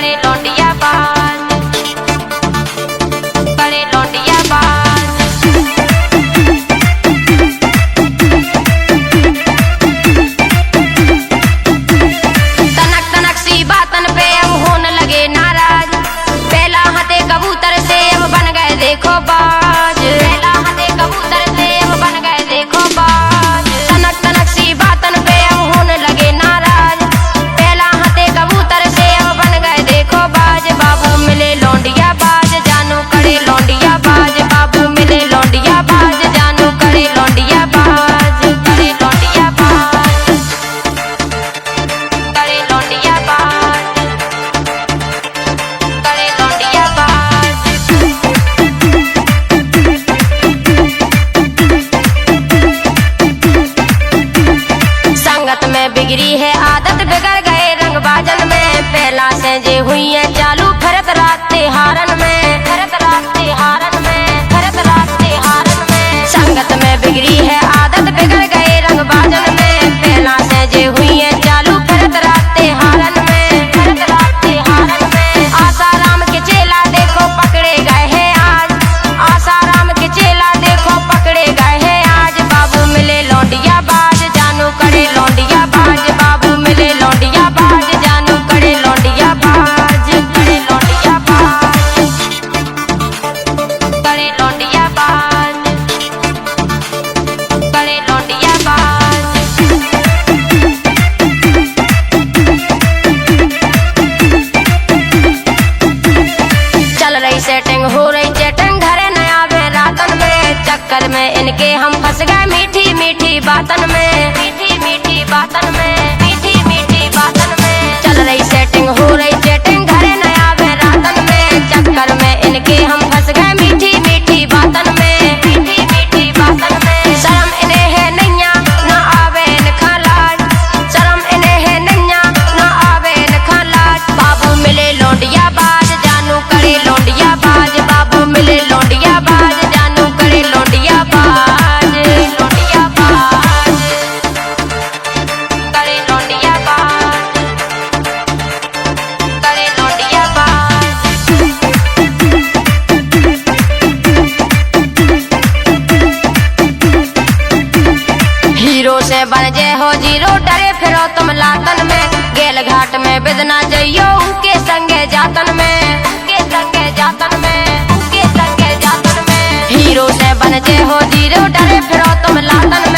करे लौंडिया बाज, करे लौंडिया बाज। तनक तनक सी बातन पे अब होने लगे नाराज, पहला हाथे कबूतर से अब बन गए देखो बाज, पहला हाथे कबूतर से अब बन गए देखो बाज। तनक तनक सी बातन पे अब होने लगे नाराज, पहला हाथे कबूतर से अब बन गए देखो बाज। बाबू मिले लौंडिया बाज, जानू करे लौंडिया बाज, बाबू मिले लौंडिया बाज, जानू करे लौंडिया बाज, करे लौंडिया बाज, करे लौंडिया बाज, करे लौंडिया बाज। संगत में बिगड़ी है आदत, बिगड़ गए रंग बाजन में, पहला से जे हुई है चालू फरत रात हारन में, फरत रात हारन में, फरत रात हारन में। संगत में बिगड़ी है आदत, बिगड़ गए रंग बाजन में, पहला से जे हुई है चालू फरत रात हारन में, फरत रात हारन में। आसाराम के चेला देखो पकड़े गए हैं आज, आसाराम के चेला देखो पकड़े गए हैं आज। बाबू मिले लौंडिया बाज, जानू करे लौंडिया बाज, बाबू मिले लौंडिया बाज, जानू करे लौंडिया बाज, करे लौंडिया बाज, करे लौंडिया बाज, करे लौंडिया बाज। चल रही सेटिंग, हो रही चैटिंग, घरे नया वे रातन में, चक्कर में इनके हम फंस गए मीठी मीठी बातन में, मीठी मीठी बातन में, मीठी मीठी बातन में। चल रही सेटिंग, हो रही चैटिंग, घरे नया वे रातन में, चक्कर में इनके हम फंस गए मीठी मीठी बातन में, मीठी मीठी बातन में। शर्म इन्हें है नैया न आवे इनका लाज, शर्म इन्हें है नैया न आवे इनका लाज। बाबू मिले लौंडिया बाज, जानू करे लौंडिया बाज, बाबू मिले लौंडिया बाज, जानू करे लौंडिया बाज, लौंडिया बाज, करे लौंडिया बाज, करे लौंडिया बाज। हीरो से बन जे हो जीरो, डरे फिरो तुम लातन में, गेल घाट में बिदना जइयो उनके संगे जातन में, उनके संगे जातन में, उनके संगे जातन में। हीरो से बन जे हो जीरो, डरे फिरो तुम लातन